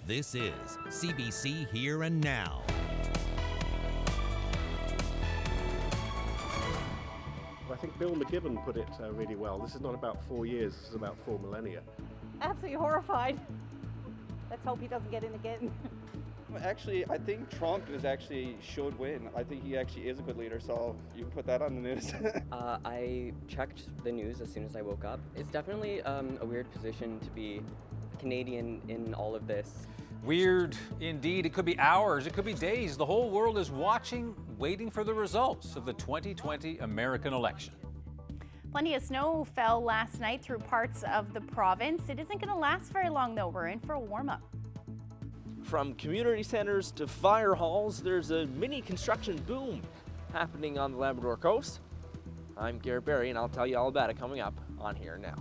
This is CBC Here and Now. I think Bill McGibbon put it really well. This is not about 4 years, this is about 4 millennia. Absolutely horrified. Let's hope he doesn't get in again. Actually, I think Trump should win. I think he actually is a good leader, so you can put that on the news. I checked the news as soon as I woke up. It's definitely a weird position to be Canadian in all of this. Weird indeed. It could be hours, it could be days. The whole world is watching, waiting for the results of the 2020 American election. Plenty of snow fell last night through parts of the province. It isn't going to last very long, though. We're in for a warm-up. From community centers to fire halls, there's a mini construction boom happening on the Labrador coast. I'm Garrett Berry, and I'll tell you all about it coming up on Here and Now.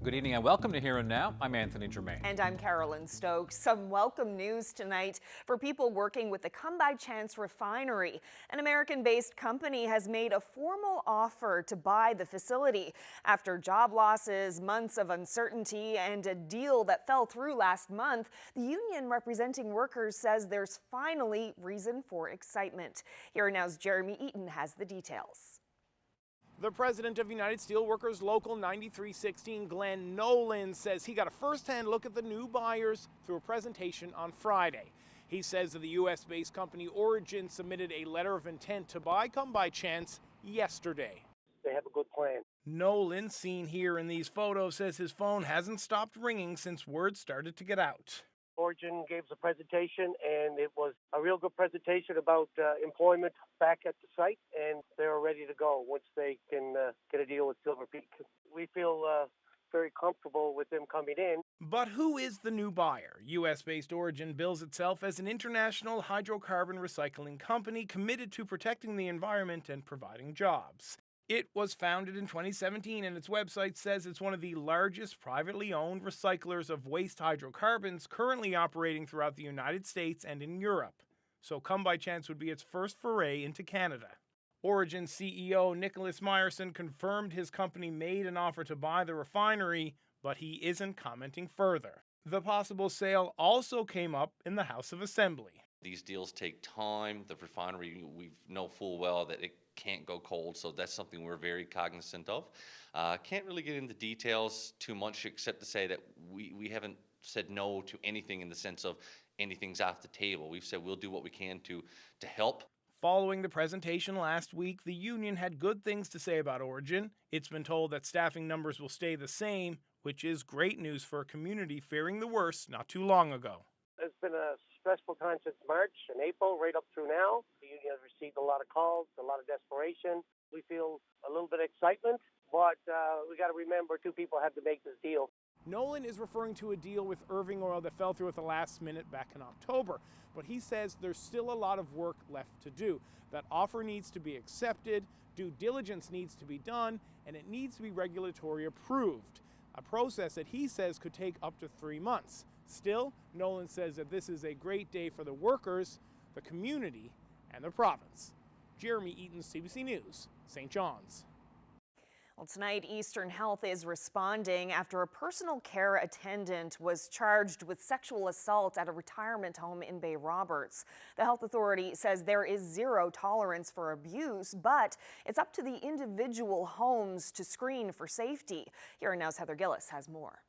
Good evening and welcome to Here and Now. I'm Anthony Germain. And I'm Carolyn Stokes. Some welcome news tonight for people working with the Come By Chance refinery. An American-based company has made a formal offer to buy the facility. After job losses, months of uncertainty, and a deal that fell through last month, the union representing workers says there's finally reason for excitement. Here Now's Jeremy Eaton has the details. The president of United Steelworkers Local 9316, Glenn Nolan, says he got a first-hand look at the new buyers through a presentation on Friday. He says that the U.S.-based company Origin submitted a letter of intent to buy Come By Chance yesterday. They have a good plan. Nolan, seen here in these photos, says his phone hasn't stopped ringing since word started to get out. Origin gave us a presentation, and it was a real good presentation about employment back at the site, and they're ready to go once they can get a deal with Silver Peak. We feel very comfortable with them coming in. But who is the new buyer? U.S.-based Origin bills itself as an international hydrocarbon recycling company committed to protecting the environment and providing jobs. It was founded in 2017, and its website says it's one of the largest privately owned recyclers of waste hydrocarbons currently operating throughout the United States and in Europe. So Come By Chance would be its first foray into Canada. Origin CEO Nicholas Meyerson confirmed his company made an offer to buy the refinery, but he isn't commenting further. The possible sale also came up in the House of Assembly. These deals take time. The refinery, we know full well that it can't go cold, so that's something we're very cognizant of. Can't really get into details too much except to say that we haven't said no to anything in the sense of anything's off the table. We've said we'll do what we can to help. Following the presentation last week, the union had good things to say about Origin. It's been told that staffing numbers will stay the same, which is great news for a community fearing the worst not too long ago. It's been a stressful time since March and April, right up through now. The union has received a lot of calls, a lot of desperation. We feel a little bit of excitement, but we got to remember two people had to make this deal. Nolan is referring to a deal with Irving Oil that fell through at the last minute back in October, but he says there's still a lot of work left to do. That offer needs to be accepted, due diligence needs to be done, and it needs to be regulatory approved, a process that he says could take up to 3 months. Still, Nolan says that this is a great day for the workers, the community, and the province. Jeremy Eaton, CBC News, St. John's. Well, tonight, Eastern Health is responding after a personal care attendant was charged with sexual assault at a retirement home in Bay Roberts. The health authority says there is zero tolerance for abuse, but it's up to the individual homes to screen for safety. Here Now's Heather Gillis has more.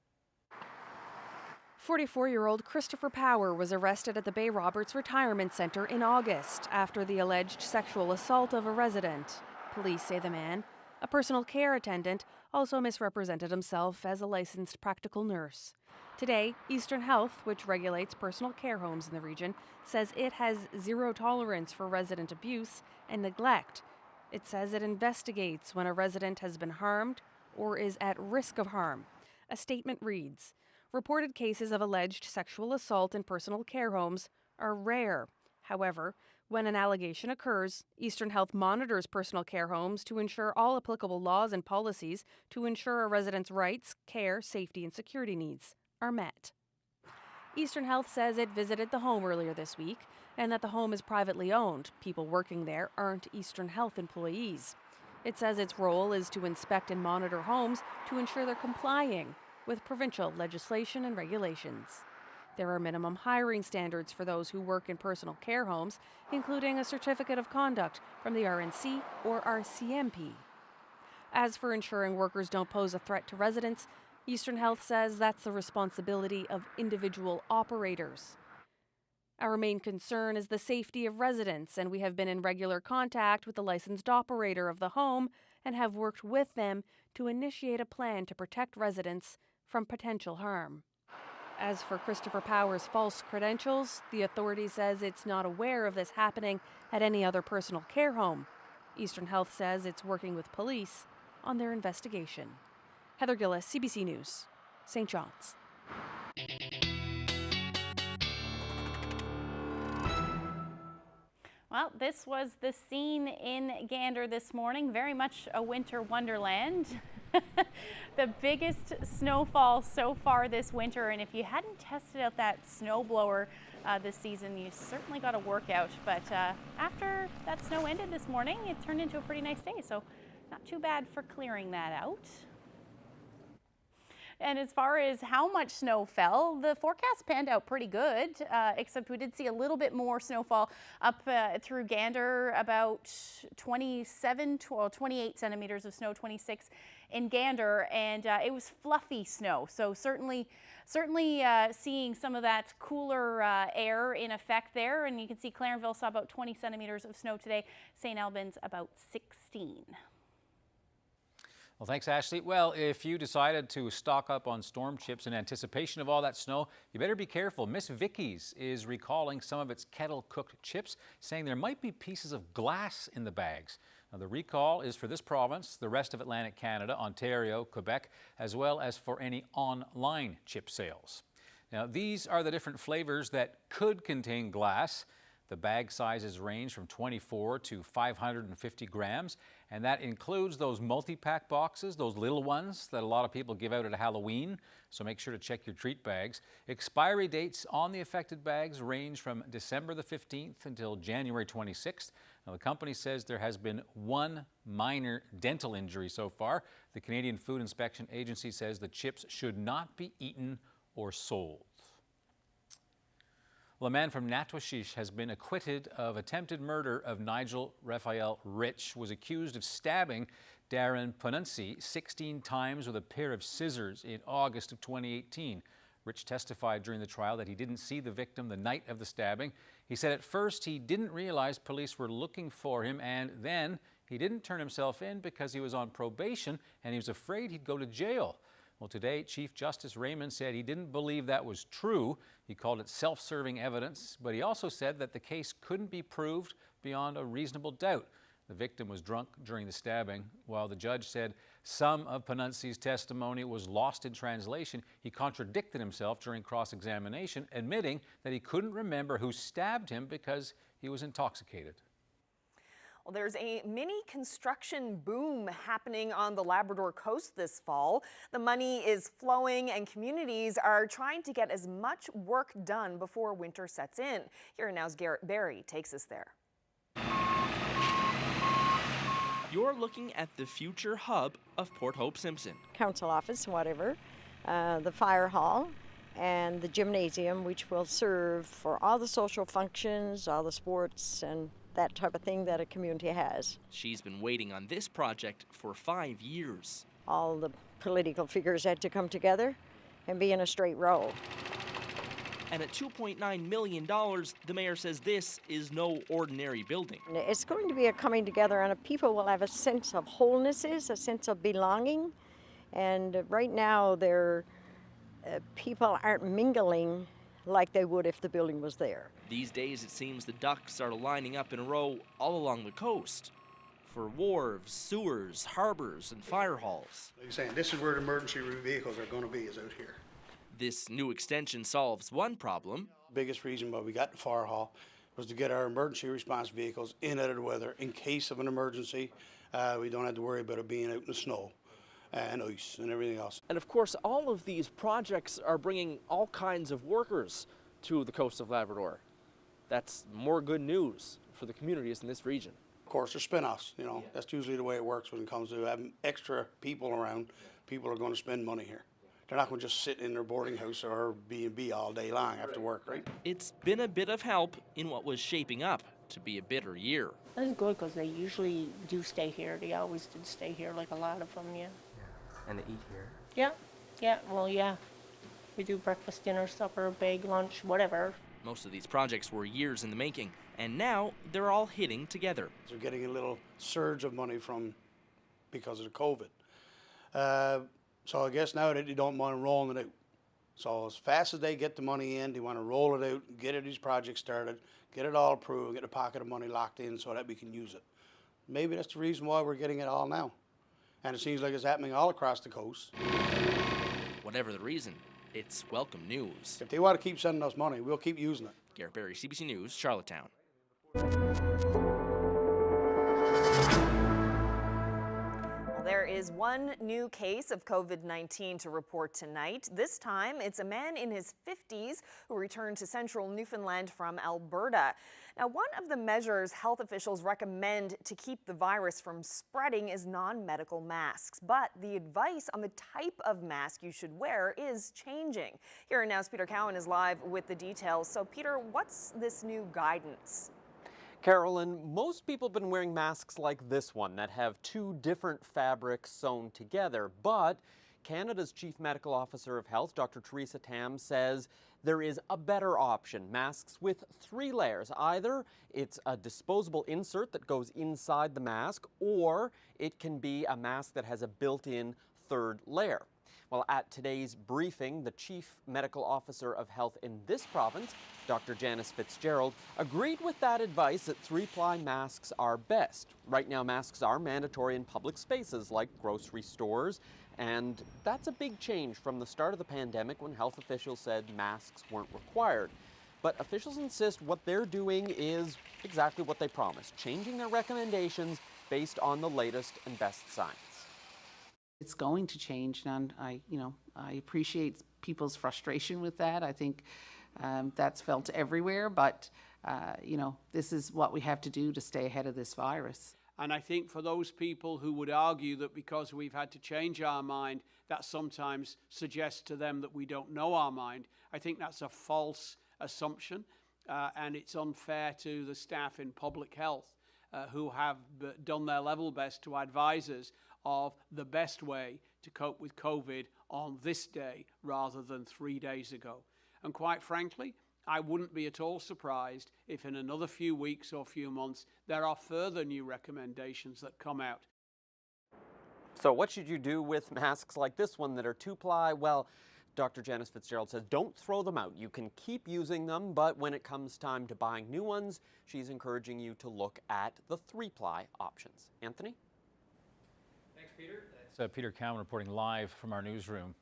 44-year-old Christopher Power was arrested at the Bay Roberts Retirement Centre in August after the alleged sexual assault of a resident. Police say the man, a personal care attendant, also misrepresented himself as a licensed practical nurse. Today, Eastern Health, which regulates personal care homes in the region, says it has zero tolerance for resident abuse and neglect. It says it investigates when a resident has been harmed or is at risk of harm. A statement reads, "Reported cases of alleged sexual assault in personal care homes are rare. However, when an allegation occurs, Eastern Health monitors personal care homes to ensure all applicable laws and policies to ensure a resident's rights, care, safety, and security needs are met." Eastern Health says it visited the home earlier this week and that the home is privately owned. People working there aren't Eastern Health employees. It says its role is to inspect and monitor homes to ensure they're complying with provincial legislation and regulations. There are minimum hiring standards for those who work in personal care homes, including a certificate of conduct from the RNC or RCMP. As for ensuring workers don't pose a threat to residents, Eastern Health says that's the responsibility of individual operators. Our main concern is the safety of residents, and we have been in regular contact with the licensed operator of the home and have worked with them to initiate a plan to protect residents from potential harm. As for Christopher Power's false credentials, the authority says it's not aware of this happening at any other personal care home. Eastern Health says it's working with police on their investigation. Heather Gillis, CBC News, St. John's. Well, this was the scene in Gander this morning. Very much a winter wonderland. The biggest snowfall so far this winter, and if you hadn't tested out that snowblower this season, you certainly got a workout. But after that snow ended this morning, it turned into a pretty nice day, so not too bad for clearing that out. And as far as how much snow fell, the forecast panned out pretty good, except we did see a little bit more snowfall up through Gander, about 28 centimeters of snow, 26 in Gander, and it was fluffy snow. So certainly seeing some of that cooler air in effect there. And you can see Clarenville saw about 20 centimeters of snow today, St. Albans about 16. Well, thanks, Ashley. Well, if you decided to stock up on storm chips in anticipation of all that snow, you better be careful. Miss Vicky's is recalling some of its kettle-cooked chips, saying there might be pieces of glass in the bags. Now, the recall is for this province, the rest of Atlantic Canada, Ontario, Quebec, as well as for any online chip sales. Now, these are the different flavors that could contain glass. The bag sizes range from 24 to 550 grams, and that includes those multi-pack boxes, those little ones that a lot of people give out at Halloween, so make sure to check your treat bags. Expiry dates on the affected bags range from December the 15th until January 26th. Now, the company says there has been one minor dental injury so far. The Canadian Food Inspection Agency says the chips should not be eaten or sold. Well, a man from Natwashish has been acquitted of attempted murder of Nigel Raphael Rich, was accused of stabbing Darren Panunzi 16 times with a pair of scissors in August of 2018. Rich testified during the trial that he didn't see the victim the night of the stabbing. He said at first he didn't realize police were looking for him, and then he didn't turn himself in because he was on probation and he was afraid he'd go to jail. Well, today, Chief Justice Raymond said he didn't believe that was true. He called it self-serving evidence, but he also said that the case couldn't be proved beyond a reasonable doubt. The victim was drunk during the stabbing. While the judge said some of Panunzi's testimony was lost in translation, he contradicted himself during cross-examination, admitting that he couldn't remember who stabbed him because he was intoxicated. Well, there's a mini construction boom happening on the Labrador coast this fall. The money is flowing and communities are trying to get as much work done before winter sets in. Here Now's Garrett Barry takes us there. You're looking at the future hub of Port Hope Simpson. Council office, whatever, the fire hall, and the gymnasium, which will serve for all the social functions, all the sports, and that type of thing that a community has. She's been waiting on this project for 5 years. All the political figures had to come together and be in a straight row. And at $2.9 million, the mayor says this is no ordinary building. It's going to be a coming together, and people will have a sense of wholenesses, a sense of belonging. And right now, people aren't mingling like they would if the building was there. These days, it seems the ducks are lining up in a row all along the coast for wharves, sewers, harbors, and fire halls. Like you're saying, this is where the emergency vehicles are going to be, is out here. This new extension solves one problem. Biggest reason why we got the fire hall was to get our emergency response vehicles in out of the weather in case of an emergency. We don't have to worry about it being out in the snow and ice and everything else. And of course, all of these projects are bringing all kinds of workers to the coast of Labrador. That's more good news for the communities in this region. Of course, there's spin-offs, you know. That's usually the way it works when it comes to having extra people around. People are going to spend money here. They're not going to just sit in their boarding house or B&B all day long after work, right? It's been a bit of help in what was shaping up to be a bitter year. That's good because they usually do stay here. They always did stay here, like a lot of them, yeah. And they eat here? Yeah, yeah, well, yeah. We do breakfast, dinner, supper, big lunch, whatever. Most of these projects were years in the making, and now they're all hitting together. They're getting a little surge of money because of the COVID. So I guess now they don't want to roll it out. So as fast as they get the money in, they want to roll it out, get these projects started, get it all approved, get a pocket of money locked in so that we can use it. Maybe that's the reason why we're getting it all now. And it seems like it's happening all across the coast. Whatever the reason, it's welcome news. If they want to keep sending us money, we'll keep using it. Garrett Berry, CBC News, Charlottetown. There is one new case of COVID-19 to report tonight. This time, it's a man in his 50s who returned to central Newfoundland from Alberta. Now, one of the measures health officials recommend to keep the virus from spreading is non-medical masks. But the advice on the type of mask you should wear is changing. Here and Now's Peter Cowan is live with the details. So, Peter, what's this new guidance? Carolyn, most people have been wearing masks like this one that have two different fabrics sewn together, but Canada's Chief Medical Officer of Health, Dr. Teresa Tam, says there is a better option, masks with 3 layers. Either it's a disposable insert that goes inside the mask, or it can be a mask that has a built-in 3rd layer. Well, at today's briefing, the Chief Medical Officer of Health in this province, Dr. Janice Fitzgerald, agreed with that advice that 3-ply masks are best. Right now, masks are mandatory in public spaces like grocery stores, and that's a big change from the start of the pandemic when health officials said masks weren't required. But officials insist what they're doing is exactly what they promised, changing their recommendations based on the latest and best science. It's going to change, and I appreciate people's frustration with that. I think that's felt everywhere, but this is what we have to do to stay ahead of this virus. And I think for those people who would argue that because we've had to change our mind, that sometimes suggests to them that we don't know our mind, I think that's a false assumption, and it's unfair to the staff in public health who have done their level best to advise us of the best way to cope with COVID on this day rather than 3 days ago. And quite frankly, I wouldn't be at all surprised if in another few weeks or few months there are further new recommendations that come out. So what should you do with masks like this one that are 2-ply? Well, Dr. Janice Fitzgerald says don't throw them out. You can keep using them, but when it comes time to buying new ones, she's encouraging you to look at the 3-ply options. Anthony? Thanks, Peter. That's Peter Cowan reporting live from our newsroom.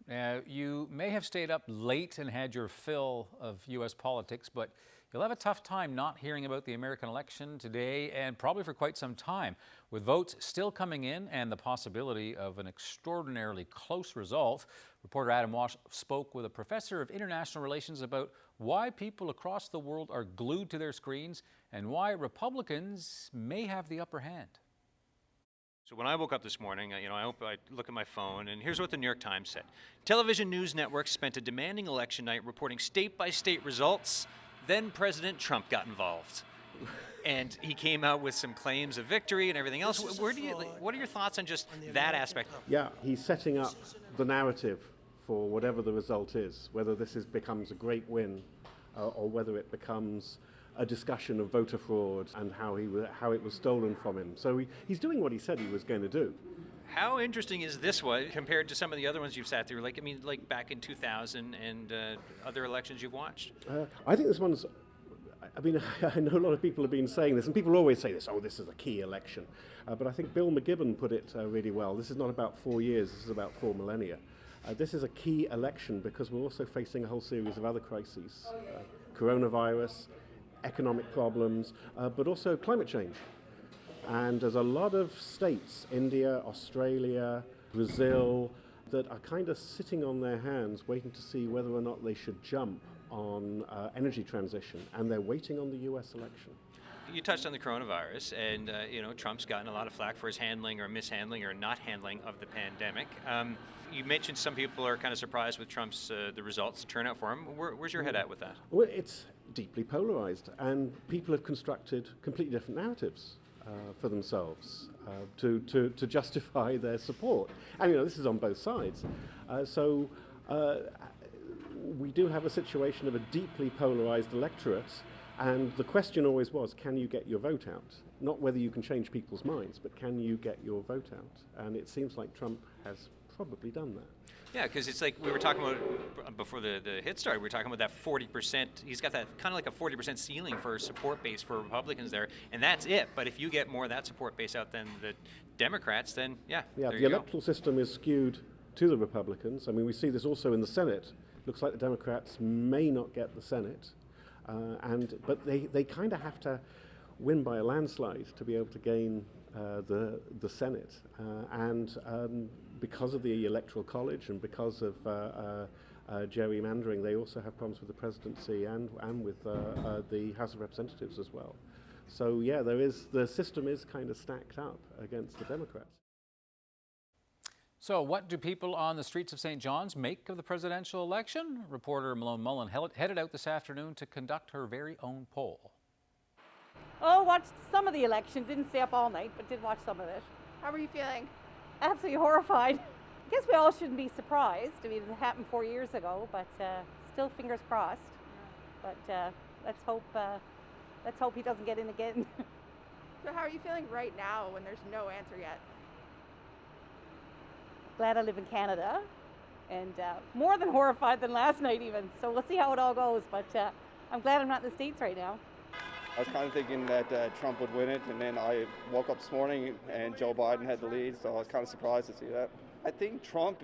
You may have stayed up late and had your fill of U.S. politics, but you'll have a tough time not hearing about the American election today and probably for quite some time. With votes still coming in and the possibility of an extraordinarily close result, reporter Adam Walsh spoke with a professor of international relations about why people across the world are glued to their screens and why Republicans may have the upper hand. So when I woke up this morning, I look at my phone, and here's what the New York Times said. Television news networks spent a demanding election night reporting state-by-state results. Then President Trump got involved. And he came out with some claims of victory and everything else. What are your thoughts on just that aspect? Yeah, he's setting up the narrative for whatever the result is, whether this becomes a great win or whether it becomes a discussion of voter fraud and how it was stolen from him. So he's doing what he said he was going to do. How interesting is this one compared to some of the other ones you've sat through? Like back in 2000 and other elections you've watched? I think this one's, I know a lot of people have been saying this, and people always say this, this is a key election. But I think Bill McGibbon put it really well. This is not about 4 years, this is about 4 millennia. This is a key election because we're also facing a whole series of other crises. Coronavirus, economic problems, but also climate change. And there's a lot of states, India, Australia, Brazil, that are kind of sitting on their hands waiting to see whether or not they should jump on energy transition, and they're waiting on the US election. You touched on the coronavirus, and Trump's gotten a lot of flack for his handling or mishandling or not handling of the pandemic. You mentioned some people are kind of surprised with Trump's the results, the turnout for him. Where's your head at with that? Well, it's deeply polarized, and people have constructed completely different narratives for themselves to justify their support. And this is on both sides. So we do have a situation of a deeply polarized electorate, and the question always was, can you get your vote out? Not whether you can change people's minds, but can you get your vote out? And it seems like Trump has probably done that. Yeah, because it's like we were talking about before the hit started, we were talking about that 40%. He's got that kind of like a 40% ceiling for support base for Republicans there, and that's it. But if you get more of that support base out than the Democrats, then yeah, the there you go. electoral system is skewed to the Republicans. I mean, we see this also in the Senate. Looks like the Democrats may not get the Senate, but they kind of have to win by a landslide to be able to gain the Senate, because of the Electoral College and because of gerrymandering, they also have problems with the presidency and with the House of Representatives as well. So yeah, the system is kind of stacked up against the Democrats. So what do people on the streets of St. John's make of the presidential election? Reporter Malone Mullen headed out this afternoon to conduct her very own poll. Oh, watched some of the election. Didn't stay up all night, but did watch some of it. How are you feeling? Absolutely horrified. I guess we all shouldn't be surprised. I mean, it happened 4 years ago, but still fingers crossed. But let's hope he doesn't get in again. So how are you feeling right now when there's no answer yet? Glad I live in Canada, and more than horrified than last night even. So we'll see how it all goes, but I'm glad I'm not in the States right now. I was kind of thinking that Trump would win it, and then I woke up this morning and Joe Biden had the lead, so I was kind of surprised to see that. I think Trump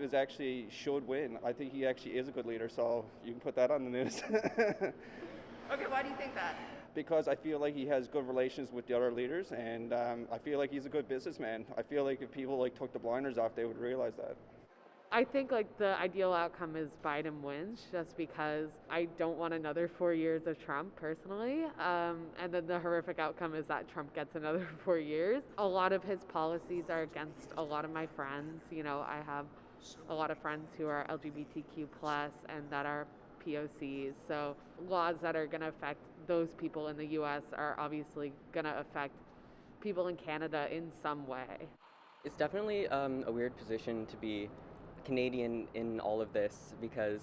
should win. I think he actually is a good leader, so you can put that on the news. Okay, why do you think that? Because I feel like he has good relations with the other leaders, and I feel like he's a good businessman. I feel like if people took the blinders off, they would realize that. I think the ideal outcome is Biden wins, just because I don't want another 4 years of Trump personally. And then the horrific outcome is that Trump gets another 4 years. A lot of his policies are against a lot of my friends. I have a lot of friends who are LGBTQ+ and that are POCs. So laws that are going to affect those people in the US are obviously going to affect people in Canada in some way. It's definitely a weird position to be Canadian in all of this, because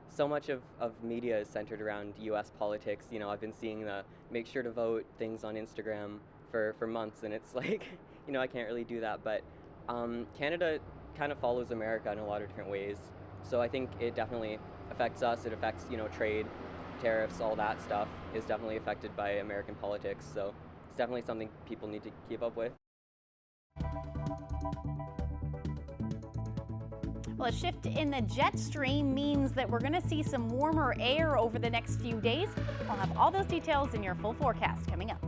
so much of media is centered around US politics. I've been seeing the make sure to vote things on Instagram for months, and it's like, I can't really do that, but Canada kind of follows America in a lot of different ways. So I think it definitely affects us. It affects, trade, tariffs, all that stuff is definitely affected by American politics. So it's definitely something people need to keep up with. Well, a shift in the jet stream means that we're going to see some warmer air over the next few days. I'll have all those details in your full forecast coming up.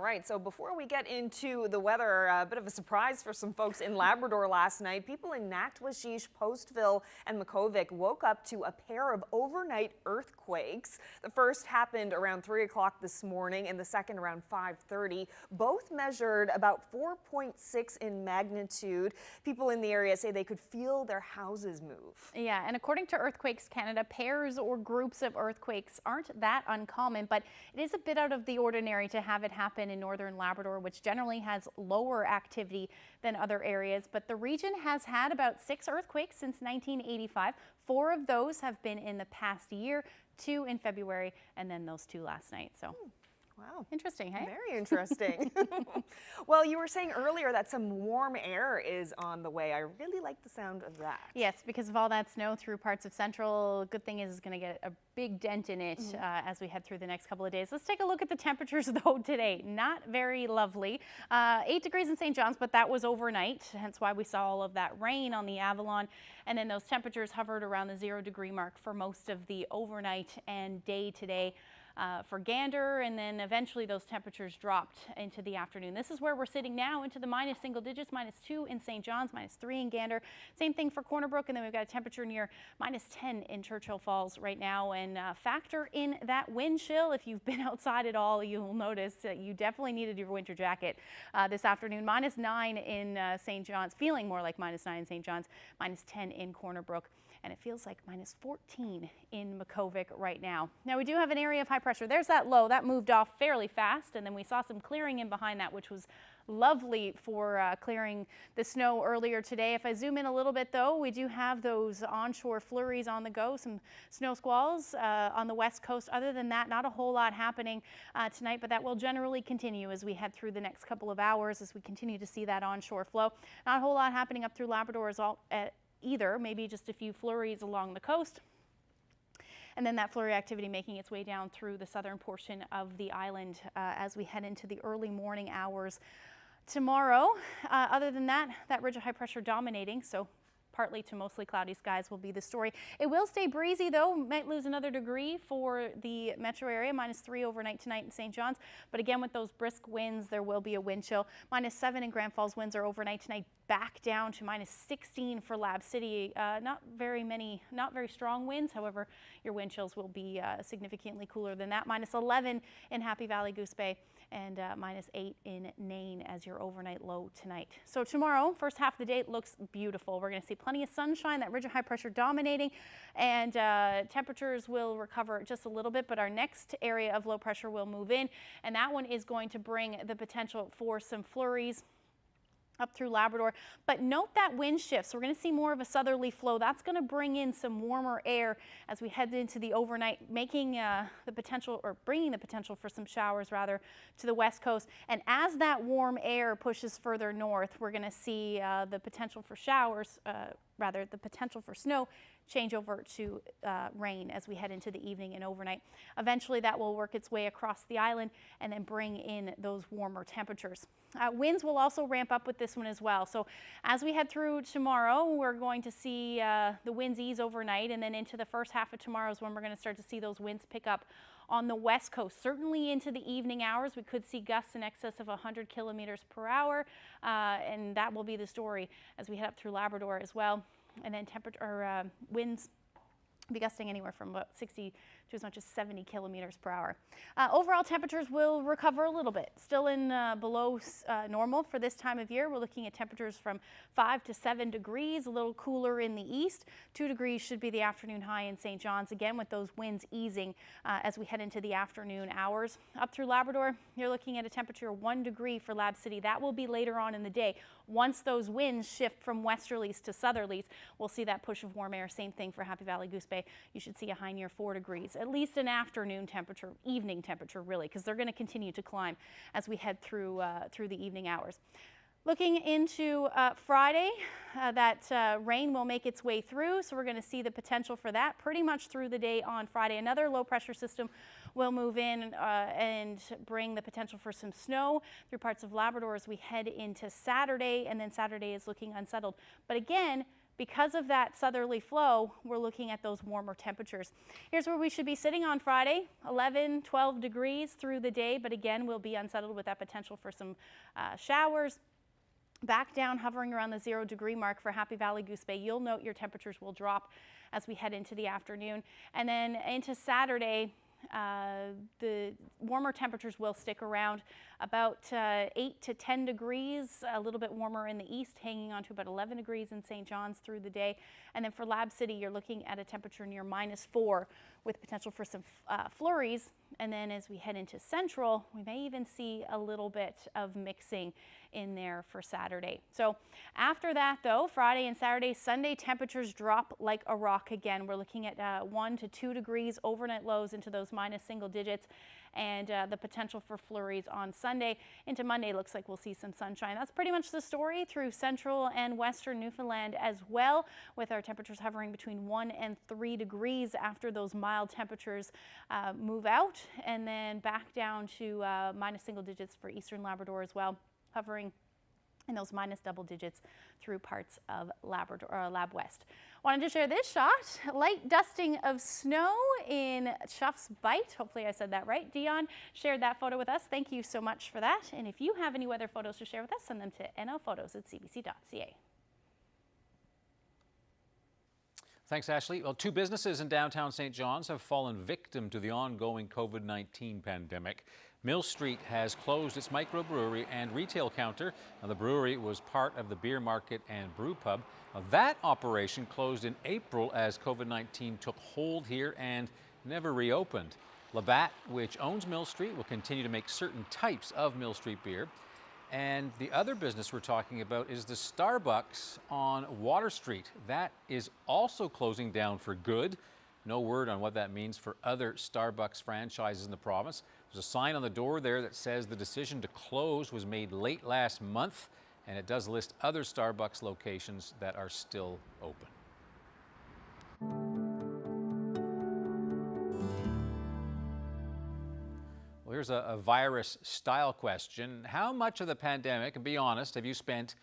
right, so before we get into the weather, a bit of a surprise for some folks in Labrador last night. People in Nactwashish, Postville, and Makkovik woke up to a pair of overnight earthquakes. The first happened around 3 o'clock this morning and the second around 5:30. Both measured about 4.6 in magnitude. People in the area say they could feel their houses move. Yeah, and according to Earthquakes Canada, pairs or groups of earthquakes aren't that uncommon, but it is a bit out of the ordinary to have it happen in northern Labrador, which generally has lower activity than other areas. But the region has had about 6 earthquakes since 1985. 4 of those have been in the past year, 2 in February, and then those 2 last night. So. Wow. Interesting, hey? Very interesting. Well, you were saying earlier that some warm air is on the way. I really like the sound of that. Yes, because of all that snow through parts of Central. Good thing is it's going to get a big dent in it as we head through the next couple of days. Let's take a look at the temperatures, though, today. Not very lovely. 8 degrees in St. John's, but that was overnight, hence why we saw all of that rain on the Avalon. And then those temperatures hovered around the 0-degree mark for most of the overnight and day today. For Gander, and then eventually those temperatures dropped into the afternoon. This is where we're sitting now, into the minus single digits, -2 in St. John's, -3 in Gander. Same thing for Corner Brook, and then we've got a temperature near -10 in Churchill Falls right now. And factor in that wind chill. If you've been outside at all, you'll notice that you definitely needed your winter jacket this afternoon. -9 in St. John's, feeling more like -9 in St. John's, -10 in Corner Brook. And it feels like -14 in Makkovik right now. Now we do have an area of high pressure. There's that low that moved off fairly fast, and then we saw some clearing in behind that, which was lovely for clearing the snow earlier today. If I zoom in a little bit, though, we do have those onshore flurries on the go, some snow squalls on the west coast. Other than that, not a whole lot happening tonight, but that will generally continue as we head through the next couple of hours as we continue to see that onshore flow. Not a whole lot happening up through Labrador either, maybe just a few flurries along the coast. And then that flurry activity making its way down through the southern portion of the island as we head into the early morning hours tomorrow. Other than that, that ridge of high pressure dominating, so partly to mostly cloudy skies will be the story. It will stay breezy, though. Might lose another degree for the metro area, -3 overnight tonight in St. John's. But again, with those brisk winds, there will be a wind chill. -7 in Grand Falls. Winds are overnight tonight, back down to -16 for Lab City. Not very strong winds. However, your wind chills will be significantly cooler than that. -11 in Happy Valley, Goose Bay, and -8 in Nain as your overnight low tonight. So tomorrow, first half of the day, it looks beautiful. We're going to see plenty of sunshine, that ridge of high pressure dominating, and temperatures will recover just a little bit, but our next area of low pressure will move in, and that one is going to bring the potential for some flurries up through Labrador. But note that wind shift. So we're going to see more of a southerly flow. That's going to bring in some warmer air as we head into the overnight, making the potential, or bringing the potential for some showers rather, to the west coast. And as that warm air pushes further north, we're going to see the potential for showers, the potential for snow change over to rain as we head into the evening and overnight. Eventually that will work its way across the island and then bring in those warmer temperatures. Winds will also ramp up with this one as well. So as we head through tomorrow, we're going to see the winds ease overnight, and then into the first half of tomorrow is when we're going to start to see those winds pick up on the west coast. Certainly into the evening hours, we could see gusts in excess of 100 kilometers per hour, and that will be the story as we head up through Labrador as well. And then winds be gusting anywhere from about 60 to as much as 70 kilometers per hour. Overall temperatures will recover a little bit. Still in below normal for this time of year. We're looking at temperatures from 5 to 7 degrees, a little cooler in the east. 2 degrees should be the afternoon high in St. John's, again with those winds easing as we head into the afternoon hours. Up through Labrador, you're looking at a temperature of 1 degree for Lab City. That will be later on in the day. Once those winds shift from westerlies to southerlies, we'll see that push of warm air. Same thing for Happy Valley, Goose Bay. You should see a high near 4 degrees, at least an afternoon temperature, evening temperature really, because they're going to continue to climb as we head through the evening hours. Looking into Friday, that rain will make its way through, so we're going to see the potential for that pretty much through the day on Friday. Another low pressure system will move in and bring the potential for some snow through parts of Labrador as we head into Saturday, and then Saturday is looking unsettled. But again, because of that southerly flow, we're looking at those warmer temperatures. Here's where we should be sitting on Friday, 11, 12 degrees through the day, but again, we'll be unsettled with that potential for some showers. Back down, hovering around the 0 degree mark for Happy Valley, Goose Bay. You'll note your temperatures will drop as we head into the afternoon. And then into Saturday, the warmer temperatures will stick around about 8 to 10 degrees, a little bit warmer in the east, hanging on to about 11 degrees in St. John's through the day. And then for Lab City, you're looking at a temperature near -4 with potential for some flurries. And then as we head into Central, we may even see a little bit of mixing in there for Saturday. So after that though, Friday and Saturday, Sunday temperatures drop like a rock again. We're looking at 1 to 2 degrees overnight lows into those minus single digits, and the potential for flurries on Sunday. Into Monday, looks like we'll see some sunshine. That's pretty much the story through central and western Newfoundland as well, with our temperatures hovering between 1 and 3 degrees after those mild temperatures move out, and then back down to minus single digits for eastern Labrador as well, hovering in those minus double digits through parts of Labrador, Lab West. Wanted to share this shot, light dusting of snow in Chuff's Bight. Hopefully I said that right. Dion shared that photo with us. Thank you so much for that. And if you have any weather photos to share with us, send them to nlphotos@cbc.ca. Thanks, Ashley. Well, 2 businesses in downtown St. John's have fallen victim to the ongoing COVID-19 pandemic. Mill Street has closed its microbrewery and retail counter. Now, the brewery was part of the beer market and brew pub. Now, that operation closed in April as COVID-19 took hold here and never reopened. Labatt, which owns Mill Street, will continue to make certain types of Mill Street beer. And the other business we're talking about is the Starbucks on Water Street. That is also closing down for good. No word on what that means for other Starbucks franchises in the province. There's a sign on the door there that says the decision to close was made late last month, and it does list other Starbucks locations that are still open. Well, here's a virus style question. How much of the pandemic, and be honest, have you spent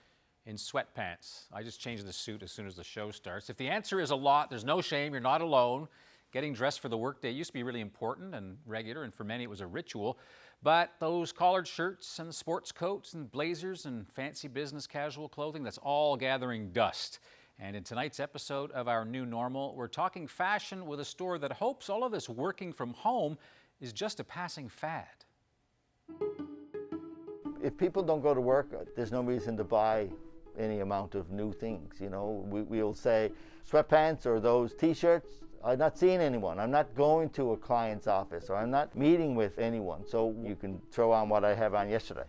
in sweatpants? I just changed the suit as soon as the show starts. If the answer is a lot, there's no shame, you're not alone. Getting dressed for the workday used to be really important and regular, and for many it was a ritual. But those collared shirts and sports coats and blazers and fancy business casual clothing, that's all gathering dust. And in tonight's episode of Our New Normal, we're talking fashion with a store that hopes all of this working from home is just a passing fad. If people don't go to work, there's no reason to buy any amount of new things. You know, we'll say sweatpants or those t-shirts. I'm not seeing anyone. I'm not going to a client's office, or I'm not meeting with anyone. So you can throw on what I have on yesterday.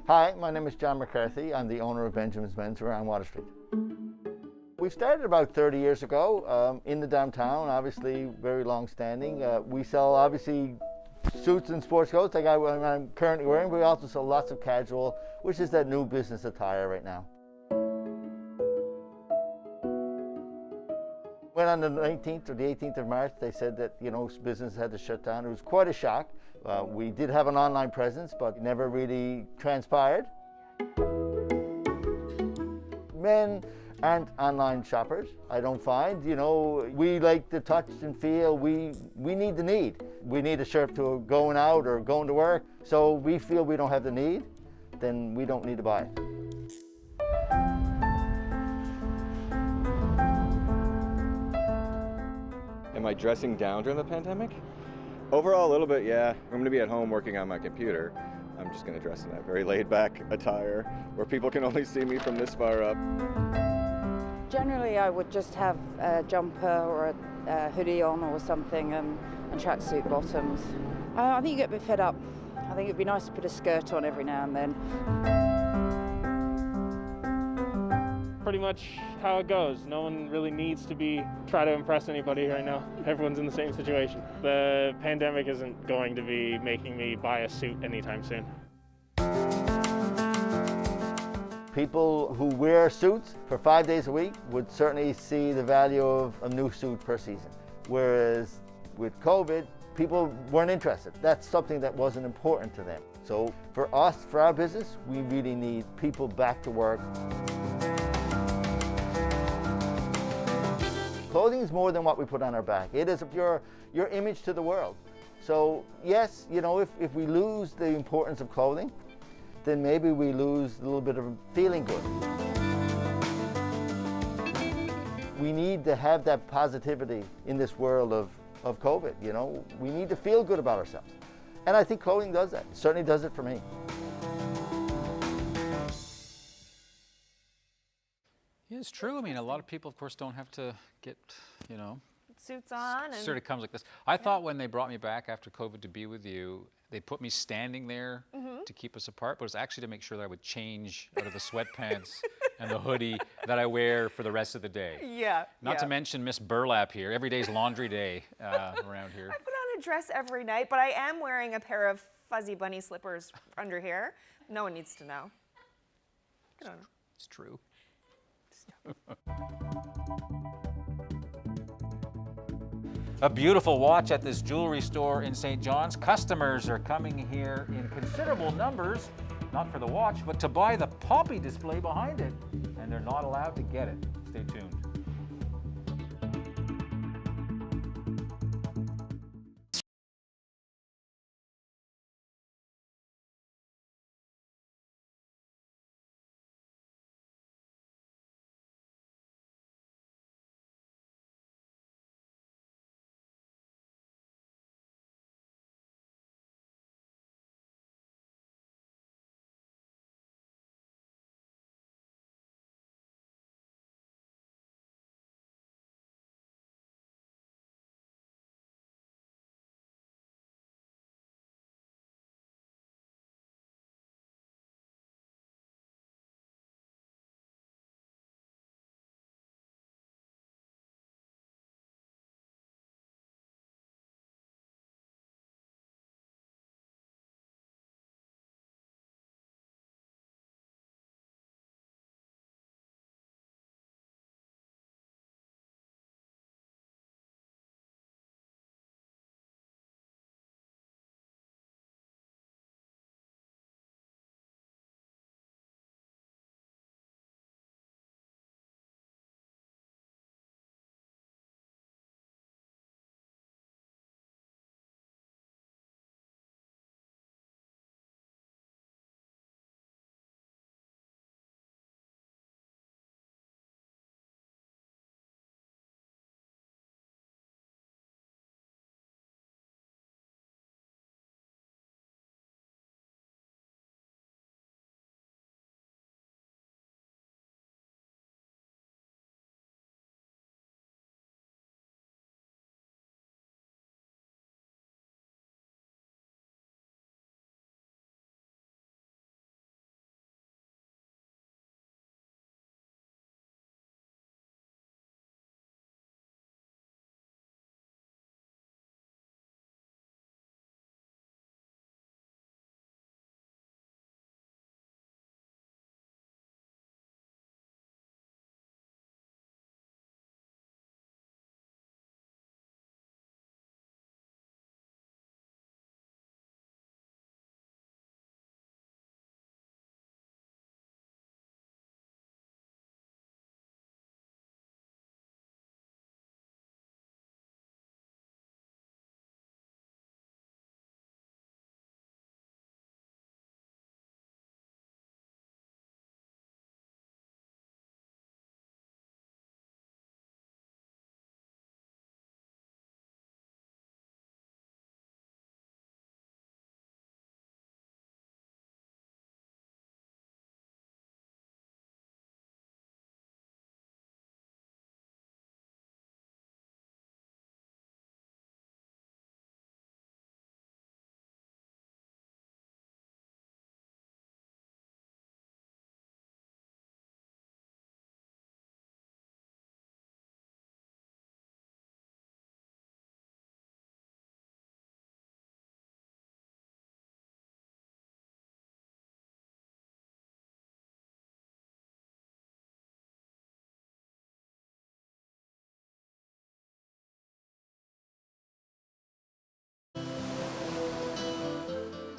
Hi, my name is John McCarthy. I'm the owner of Benjamin's Menswear on Water Street. We started about 30 years ago in the downtown, obviously very long-standing. We sell, obviously, suits and sports coats like I'm currently wearing, but we also sell lots of casual, which is that new business attire right now. When on the 19th or the 18th of March, they said that, you know, business had to shut down. It was quite a shock. We did have an online presence, but it never really transpired. Men aren't online shoppers, I don't find. You know, we like the touch and feel. We need the need. We need a shirt to going out or going to work. So we feel we don't have the need, then we don't need to buy it. Am I dressing down during the pandemic? Overall, a little bit, yeah. I'm going to be at home working on my computer. I'm just going to dress in that very laid-back attire where people can only see me from this far up. Generally, I would just have a jumper or a hoodie on or something and tracksuit bottoms. I think you get a bit fed up. I think it'd be nice to put a skirt on every now and then. Pretty much how it goes. No one really needs to try to impress anybody right now. Everyone's in the same situation. The pandemic isn't going to be making me buy a suit anytime soon. People who wear suits for 5 days a week would certainly see the value of a new suit per season. Whereas with COVID, people weren't interested. That's something that wasn't important to them. So for us, for our business, we really need people back to work. Clothing is more than what we put on our back. It is your image to the world. So yes, you know, if we lose the importance of clothing, then maybe we lose a little bit of feeling good. We need to have that positivity in this world of COVID, you know. We need to feel good about ourselves. And I think clothing does that. It certainly does it for me. Yeah, it's true. I mean, a lot of people, of course, don't have to get, you know, suits on. And sort of comes like this. I thought when they brought me back after COVID to be with you, they put me standing there to keep us apart, but it was actually to make sure that I would change out of the sweatpants and the hoodie that I wear for the rest of the day. Yeah. Not to mention Miss Burlap here. Every day's laundry day around here. I put on a dress every night, but I am wearing a pair of fuzzy bunny slippers under here. No one needs to know. Good on them. It's true. A beautiful watch at this jewelry store in St. John's. Customers are coming here in considerable numbers, not for the watch, but to buy the poppy display behind it. And they're not allowed to get it. Stay tuned.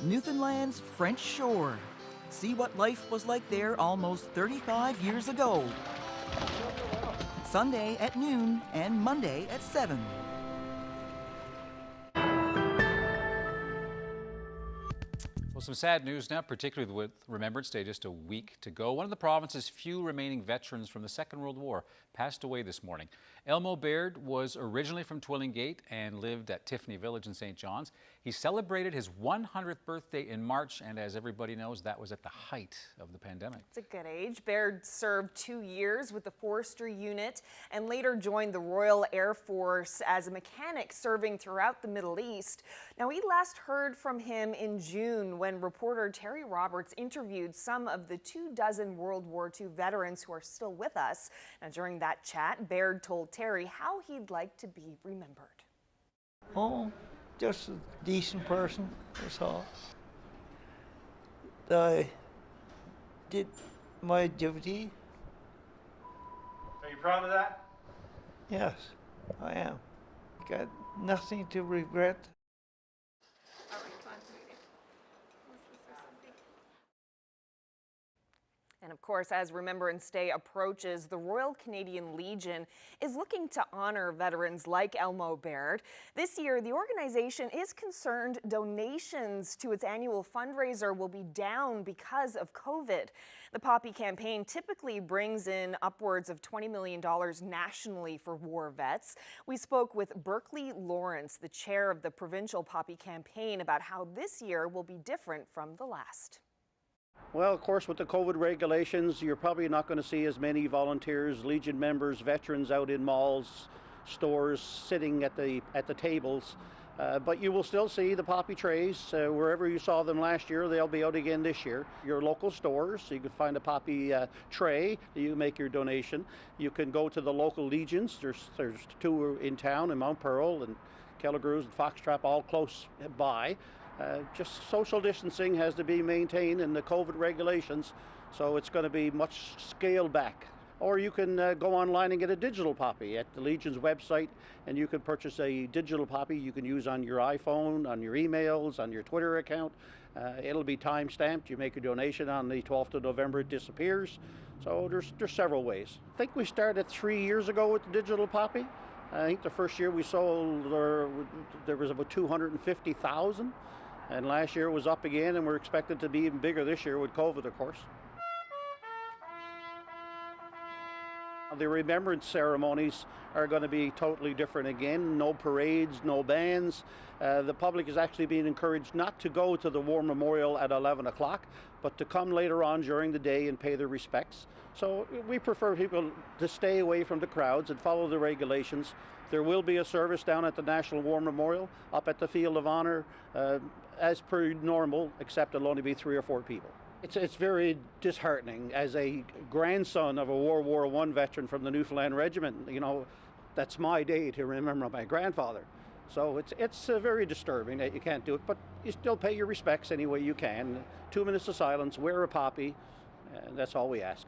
Newfoundland's French Shore. See what life was like there almost 35 years ago. Sunday at noon and Monday at 7. Well, some sad news now, particularly with Remembrance Day just a week to go. One of the province's few remaining veterans from the Second World War passed away this morning. Elmo Baird was originally from Twillingate and lived at Tiffany Village in St. John's. He celebrated his 100th birthday in March, and as everybody knows, that was at the height of the pandemic. It's a good age. Baird served 2 years with the Forester Unit and later joined the Royal Air Force as a mechanic serving throughout the Middle East. Now, we last heard from him in June when reporter Terry Roberts interviewed some of the 24 World War II veterans who are still with us. Now, during that chat, Baird told Terry how he'd like to be remembered. Oh, just a decent person, that's all. I did my duty. Are you proud of that? Yes, I am. Got nothing to regret. And of course, as Remembrance Day approaches, the Royal Canadian Legion is looking to honor veterans like Elmo Baird. This year, the organization is concerned donations to its annual fundraiser will be down because of COVID. The Poppy campaign typically brings in upwards of $20 million nationally for war vets. We spoke with Berkeley Lawrence, the chair of the provincial Poppy campaign, about how this year will be different from the last. Well, of course, with the COVID regulations, you're probably not going to see as many volunteers, Legion members, veterans out in malls, stores, sitting at the tables. But you will still see the Poppy trays. Wherever you saw them last year, they'll be out again this year. Your local stores, so you can find a Poppy tray that you make your donation. You can go to the local Legions. There's 2 in town, in Mount Pearl and Kelligrews and Foxtrap, all close by. Just social distancing has to be maintained in the COVID regulations, so it's going to be much scaled back. Or you can go online and get a digital Poppy at the Legion's website, and you can purchase a digital Poppy you can use on your iPhone, on your emails, on your Twitter account. It'll be time-stamped. You make a donation on the 12th of November, it disappears. So there's several ways. I think we started 3 years ago with the digital Poppy. I think the first year we sold, there was about 250,000. And last year it was up again, and we're expected to be even bigger this year with COVID, of course. The remembrance ceremonies are going to be totally different again. No parades, no bands. The public is actually being encouraged not to go to the War Memorial at 11 o'clock, but to come later on during the day and pay their respects. So we prefer people to stay away from the crowds and follow the regulations. There will be a service down at the National War Memorial, up at the Field of Honor, as per normal, except it'll only be 3 or 4 people. It's very disheartening. As a grandson of a World War I veteran from the Newfoundland Regiment, you know, that's my day to remember my grandfather. So it's very disturbing that you can't do it, but you still pay your respects any way you can. 2 minutes of silence, wear a Poppy, and that's all we ask.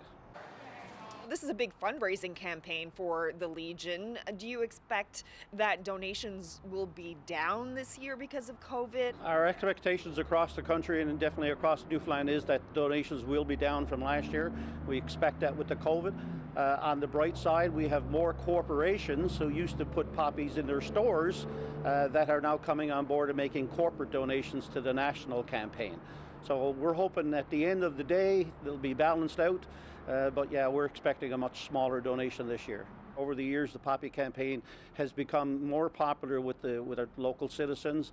This is a big fundraising campaign for the Legion. Do you expect that donations will be down this year because of COVID? Our expectations across the country and definitely across Newfoundland is that donations will be down from last year. We expect that with the COVID. On the bright side, we have more corporations who used to put poppies in their stores that are now coming on board and making corporate donations to the national campaign. So we're hoping at the end of the day they'll be balanced out. But yeah, we're expecting a much smaller donation this year. Over the years, the Poppy campaign has become more popular with our local citizens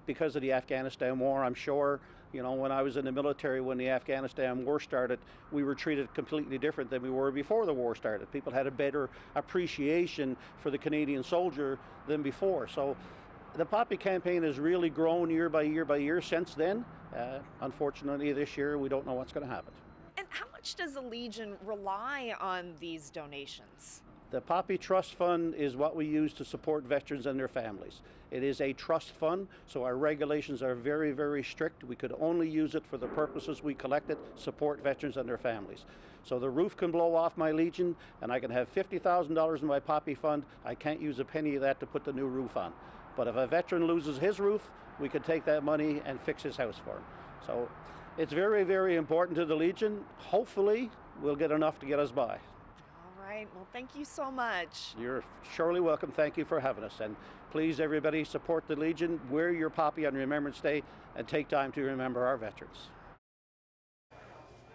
because of the Afghanistan war. I'm sure, you know, when I was in the military, when the Afghanistan war started, we were treated completely different than we were before the war started. People had a better appreciation for the Canadian soldier than before. So the Poppy campaign has really grown year by year by year since then. Unfortunately, this year, we don't know what's going to happen. And how much does the Legion rely on these donations? The Poppy Trust Fund is what we use to support veterans and their families. It is a trust fund, so our regulations are very, very strict. We could only use it for the purposes we collect it, support veterans and their families. So the roof can blow off my Legion, and I can have $50,000 in my Poppy fund. I can't use a penny of that to put the new roof on. But if a veteran loses his roof, we could take that money and fix his house for him. So it's very, very important to the Legion. Hopefully, we'll get enough to get us by. All right, well, thank you so much. You're surely welcome. Thank you for having us. And please, everybody, support the Legion, wear your poppy on Remembrance Day, and take time to remember our veterans.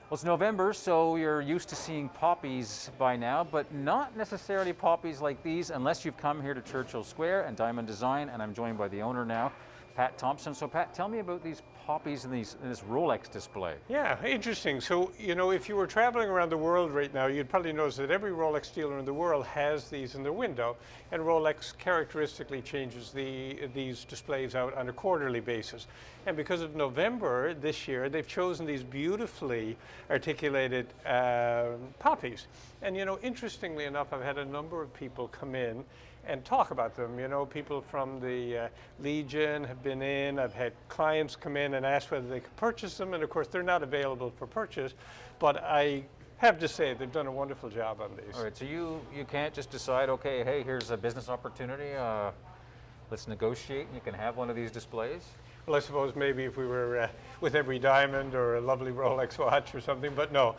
Well, it's November, so you're used to seeing poppies by now, but not necessarily poppies like these unless you've come here to Churchill Square and Diamond Design, and I'm joined by the owner now, Pat Thompson. So Pat, tell me about these poppies in this Rolex display. Yeah, interesting. So, you know, if you were traveling around the world right now, you'd probably notice that every Rolex dealer in the world has these in their window, and Rolex characteristically changes these displays out on a quarterly basis. And because of November this year, they've chosen these beautifully articulated poppies. And, you know, interestingly enough, I've had a number of people come in and talk about them. You know, people from the Legion have been in. I've had clients come in and ask whether they could purchase them, and of course they're not available for purchase, but I have to say they've done a wonderful job on these. All right, so you can't just decide, okay, hey, here's a business opportunity, let's negotiate and you can have one of these displays? Well, I suppose maybe if we were with every diamond or a lovely Rolex watch or something, but no,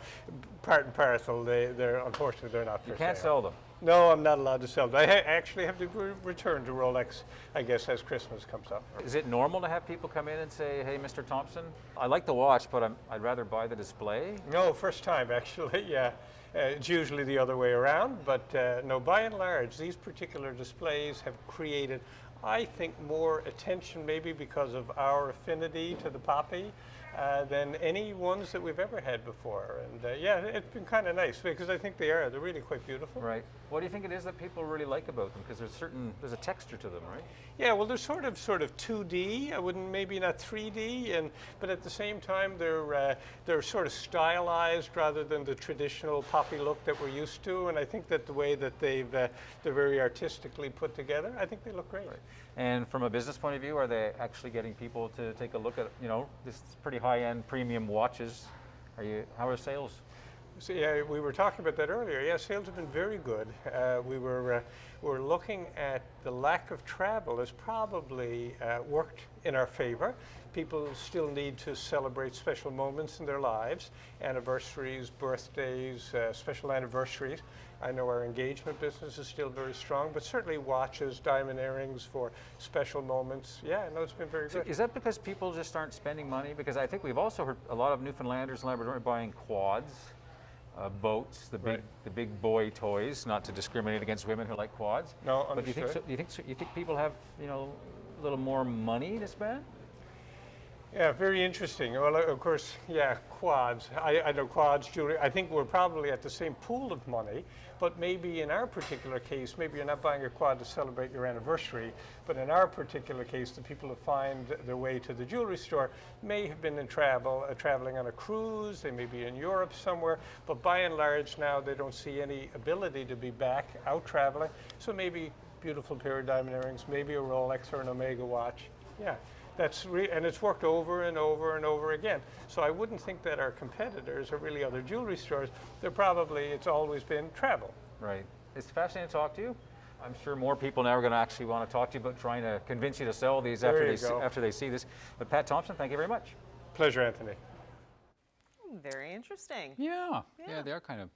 part and parcel, unfortunately they're not for sale. You can't sell them? No, I'm not allowed to sell them. I actually have to return to Rolex, I guess, as Christmas comes up. Is it normal to have people come in and say, hey, Mr. Thompson, I like the watch, but I'd rather buy the display? No, first time actually, yeah. It's usually the other way around, but no, by and large, these particular displays have created, I think, more attention maybe because of our affinity to the poppy than any ones that we've ever had before. And yeah, it's been kind of nice because I think they're really quite beautiful. Right. What do you think it is that people really like about them? Because there's a texture to them, right? Yeah, well, they're sort of 2D. I wouldn't, maybe not 3D, but at the same time they're sort of stylized rather than the traditional poppy look that we're used to. And I think that the way that they're very artistically put together, I think they look great. Right. And from a business point of view, are they actually getting people to take a look at, you know, this pretty high-end premium watches? How are sales? So, yeah, we were talking about that earlier. Yeah, sales have been very good. We're looking at the lack of travel has probably worked in our favor. People still need to celebrate special moments in their lives, anniversaries, birthdays, special anniversaries. I know our engagement business is still very strong, but certainly watches, diamond earrings for special moments. Yeah, no, it's been very good. Is that because people just aren't spending money? Because I think we've also heard a lot of Newfoundlanders and Labrador buying quads. Boats, the big boy toys, not to discriminate against women who like quads. No, but do you think people have, you know, a little more money to spend? Yeah, very interesting. Well, of course, yeah, quads. I know quads, jewelry. I think we're probably at the same pool of money, but maybe in our particular case, maybe you're not buying a quad to celebrate your anniversary, but in our particular case, the people who find their way to the jewelry store may have been in traveling on a cruise, they may be in Europe somewhere, but by and large now they don't see any ability to be back out traveling, so maybe beautiful pair of diamond earrings, maybe a Rolex or an Omega watch. Yeah. And it's worked over and over and over again. So I wouldn't think that our competitors are really other jewelry stores. It's always been travel. Right. It's fascinating to talk to you. I'm sure more people now are going to actually want to talk to you about trying to convince you to sell these after they see this. But Pat Thompson, thank you very much. Pleasure, Anthony. Very interesting. Yeah, they are kind of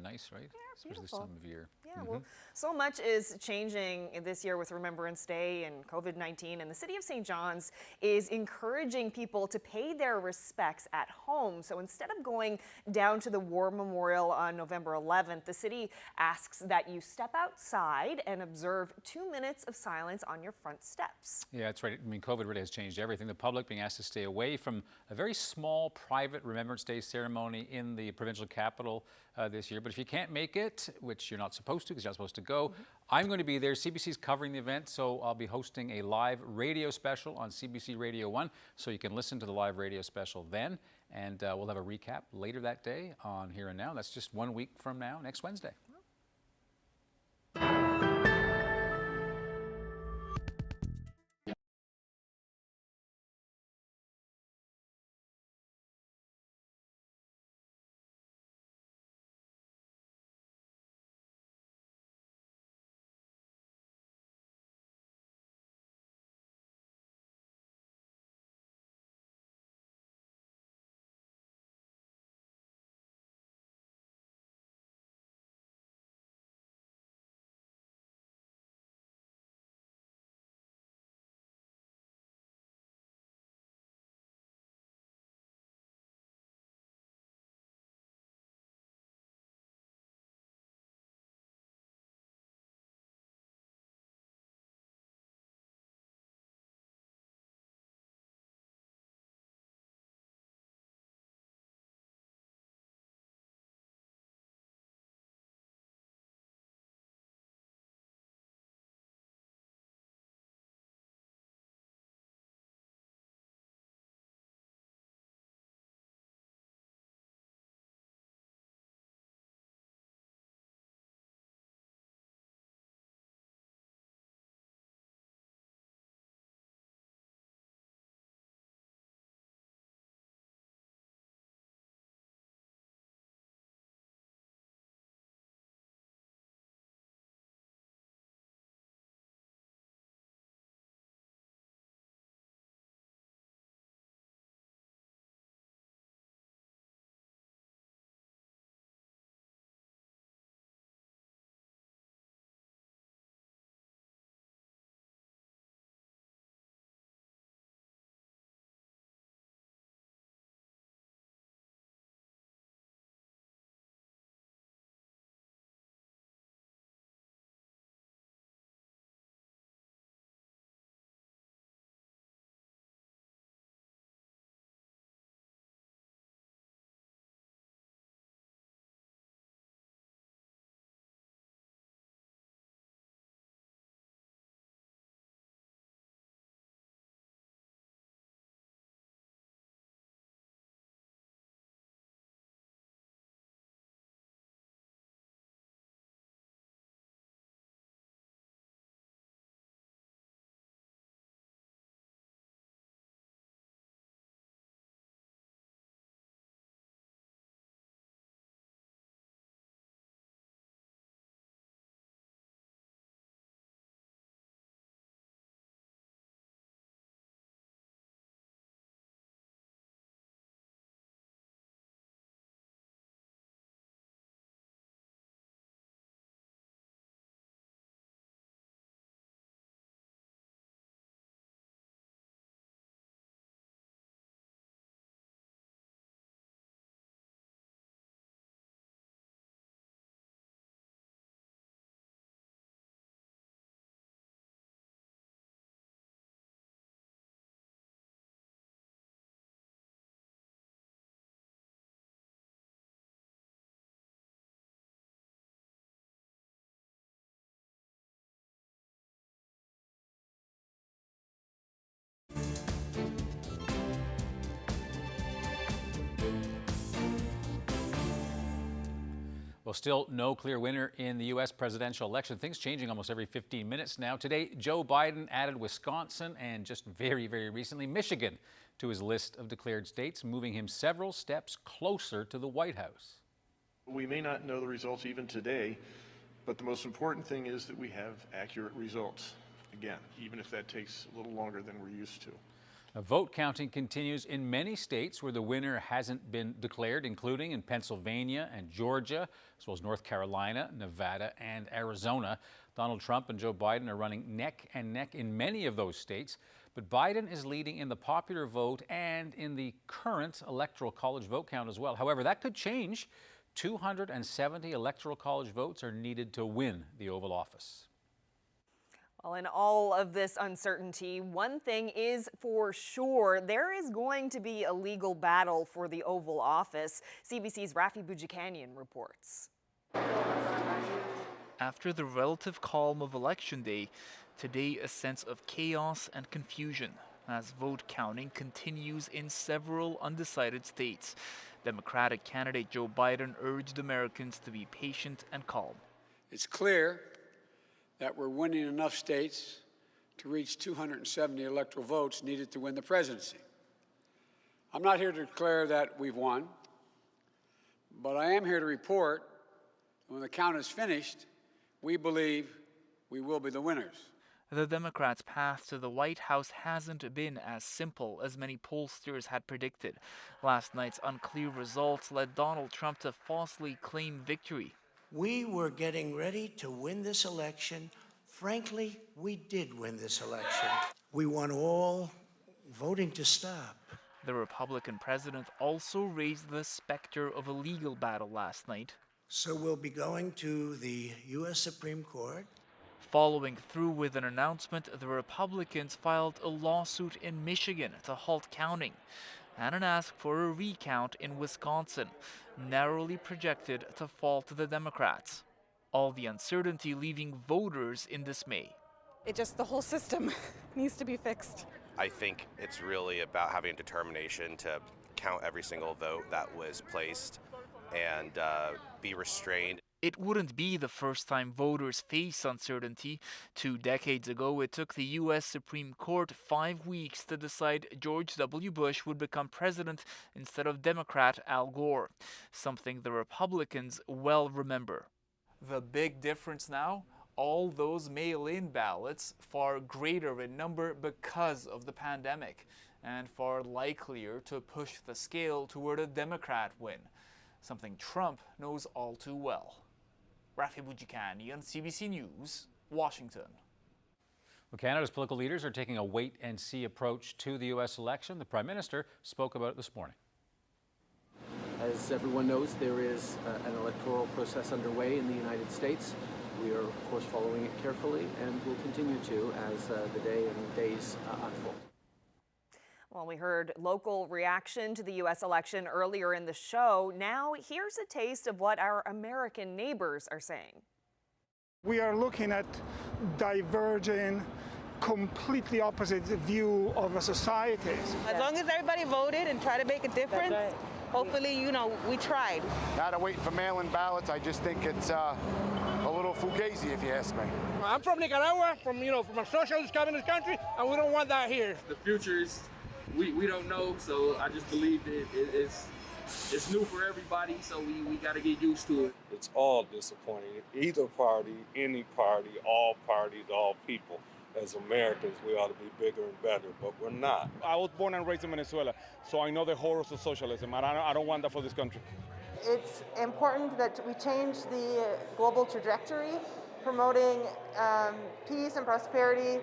nice, right? Especially this time of year. Yeah, well, so much is changing this year with Remembrance Day and COVID-19, and the City of St. John's is encouraging people to pay their respects at home. So instead of going down to the War Memorial on November 11th, the city asks that you step outside and observe 2 minutes of silence on your front steps. Yeah, that's right. I mean, COVID really has changed everything. The public being asked to stay away from a very small private Remembrance Day ceremony in the provincial capital this year. But if you can't make it, which you're not supposed to because you're not supposed to go, I'm going to be there. CBC's covering the event, so I'll be hosting a live radio special on CBC Radio 1, so you can listen to the live radio special then, and we'll have a recap later that day on Here and Now. That's just 1 week from now, next Wednesday. Well, still no clear winner in the U.S. presidential election. Things changing almost every 15 minutes now. Today, Joe Biden added Wisconsin and just very recently Michigan to his list of declared states, moving him several steps closer to the White House. We may not know the results even today, but the most important thing is that we have accurate results. Again, even if that takes a little longer than we're used to. Vote counting continues in many states where the winner hasn't been declared, including in Pennsylvania and Georgia, as well as North Carolina, Nevada, and Arizona. Donald Trump and Joe Biden are running neck and neck in many of those states, but Biden is leading in the popular vote and in the current electoral college vote count as well. However, that could change. 270 electoral college votes are needed to win the Oval Office. Well, in all of this uncertainty, one thing is for sure, there is going to be a legal battle for the Oval Office. CBC's Rafi Boudjikanian reports. After the relative calm of Election Day, today a sense of chaos and confusion as vote counting continues in several undecided states. Democratic candidate Joe Biden urged Americans to be patient and calm. It's clear that we're winning enough states to reach 270 electoral votes needed to win the presidency. I'm not here to declare that we've won, but I am here to report that when the count is finished, we believe we will be the winners. The Democrats' path to the White House hasn't been as simple as many pollsters had predicted. Last night's unclear results led Donald Trump to falsely claim victory. We were getting ready to win this election. Frankly, we did win this election. We want all voting to stop. The Republican president also raised the specter of a legal battle last night. So we'll be going to the U.S. Supreme Court. Following through with an announcement, the Republicans filed a lawsuit in Michigan to halt counting and an ask for a recount in Wisconsin, narrowly projected to fall to the Democrats. All the uncertainty leaving voters in dismay. The whole system needs to be fixed. I think it's really about having determination to count every single vote that was placed and be restrained. It wouldn't be the first time voters face uncertainty. 2 decades ago, it took the U.S. Supreme Court 5 weeks to decide George W. Bush would become president instead of Democrat Al Gore, something the Republicans well remember. The big difference now? All those mail-in ballots, far greater in number because of the pandemic, and far likelier to push the scale toward a Democrat win, something Trump knows all too well. Rafi Boudjikanian, CBC News, Washington. Well, Canada's political leaders are taking a wait-and-see approach to the U.S. election. The Prime Minister spoke about it this morning. As everyone knows, there is an electoral process underway in the United States. We are, of course, following it carefully and will continue to as the day and days unfold. Well, we heard local reaction to the U.S. election earlier in the show. Now, here's a taste of what our American neighbors are saying. We are looking at diverging, completely opposite view of a society. As long as everybody voted and tried to make a difference, hopefully, we tried. Now to waiting for mail-in ballots, I just think it's a little fugazi, if you ask me. I'm from Nicaragua, from a socialist communist country, and we don't want that here. The future is, we don't know, so I just believe it's new for everybody, so we got to get used to it. It's all disappointing. Either party, any party, all parties, all people. As Americans, we ought to be bigger and better, but we're not. I was born and raised in Venezuela, so I know the horrors of socialism, and I don't want that for this country. It's important that we change the global trajectory, promoting peace and prosperity,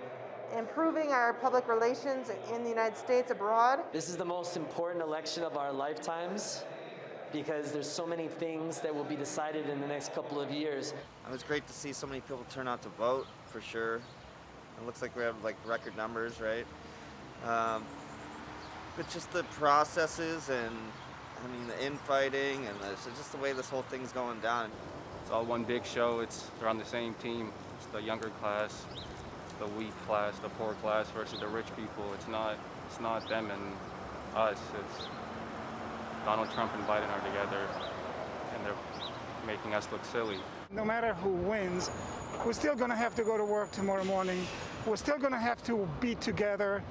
improving our public relations in the United States abroad. This is the most important election of our lifetimes because there's so many things that will be decided in the next couple of years. It was great to see so many people turn out to vote, for sure. It looks like we have record numbers, right? But just the processes and the infighting and just the way this whole thing's going down. It's all one big show. They're on the same team. It's the younger class, the weak class, the poor class versus the rich people. It's not them and us. It's Donald Trump and Biden are together, and making us look silly. No matter who wins, we're still going to have to go to work tomorrow morning. We're still going to have to be together.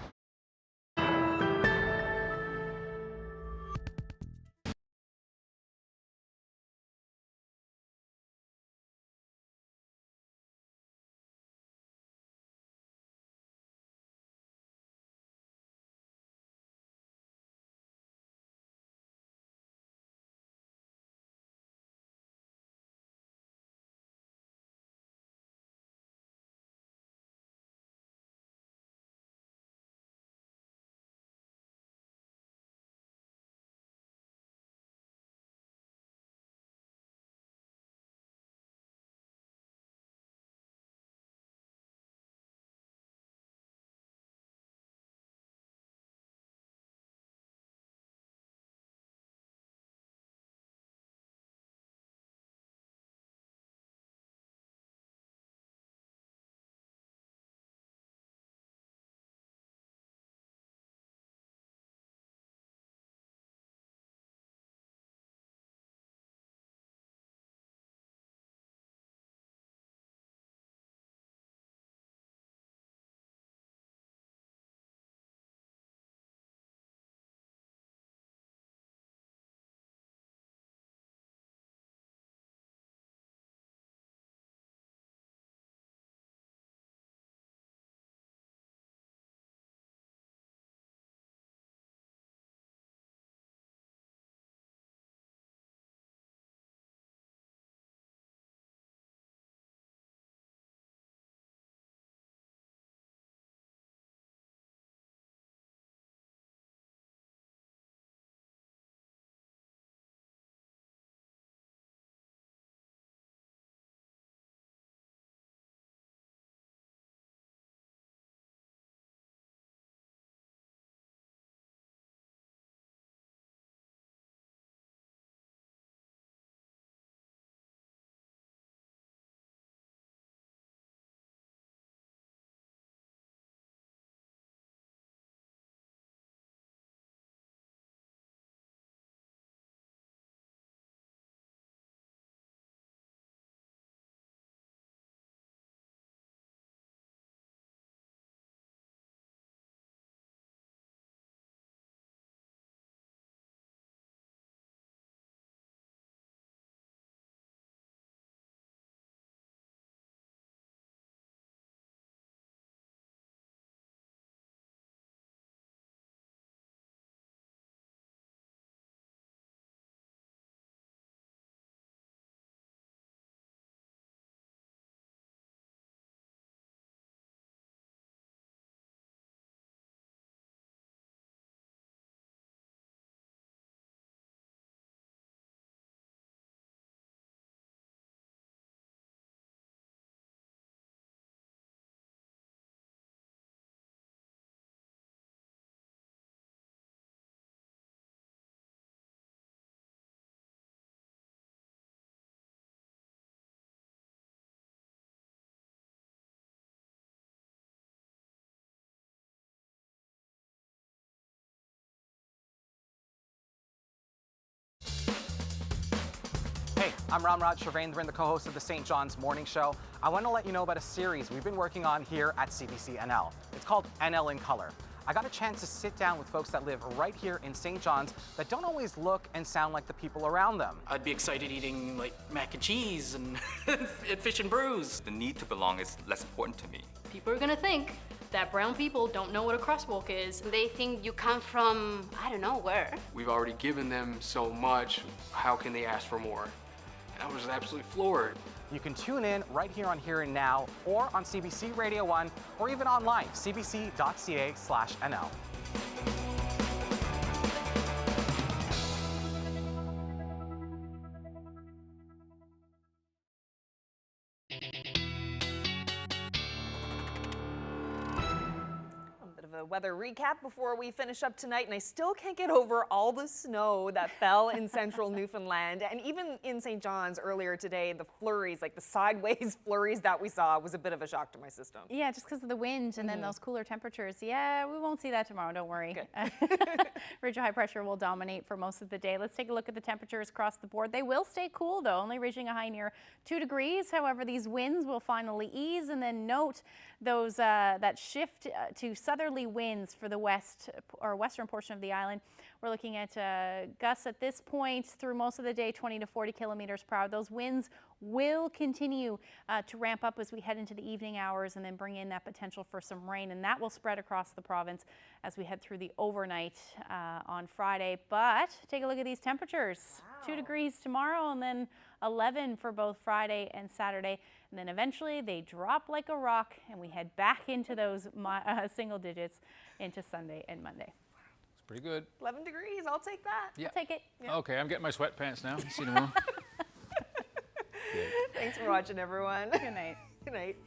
Hey, I'm Ramraj Shavendran, the co-host of the St. John's Morning Show. I want to let you know about a series we've been working on here at CBC NL. It's called NL in Color. I got a chance to sit down with folks that live right here in St. John's that don't always look and sound like the people around them. I'd be excited eating like mac and cheese and, and fish and brews. The need to belong is less important to me. People are gonna think that brown people don't know what a crosswalk is. They think you come from, I don't know where. We've already given them so much, how can they ask for more? I was absolutely floored. You can tune in right here on Here and Now, or on CBC Radio 1, or even online, cbc.ca/NL. a weather recap before we finish up tonight, and I still can't get over all the snow that fell in central Newfoundland, and even in St. John's earlier today, the flurries, like the sideways flurries that we saw, was a bit of a shock to my system. Yeah, just because of the wind and then those cooler temperatures. Yeah, we won't see that tomorrow, don't worry. Ridge of high pressure will dominate for most of the day. Let's take a look at the temperatures across the board. They will stay cool though, only reaching a high near 2 degrees. However, these winds will finally ease, and then note those that shift to southerly winds for the west or western portion of the island. We're looking at gusts at this point through most of the day, 20 to 40 kilometers per hour. Those winds will continue to ramp up as we head into the evening hours and then bring in that potential for some rain, and that will spread across the province as we head through the overnight on Friday. But take a look at these temperatures. Wow. 2 degrees tomorrow and then 11 for both Friday and Saturday. And then eventually they drop like a rock and we head back into those single digits into Sunday and Monday. It's pretty good. 11 degrees, I'll take that. Yeah. I'll take it. Yeah. Okay, I'm getting my sweatpants now. See you tomorrow. Thanks for watching, everyone. Good night. Good night.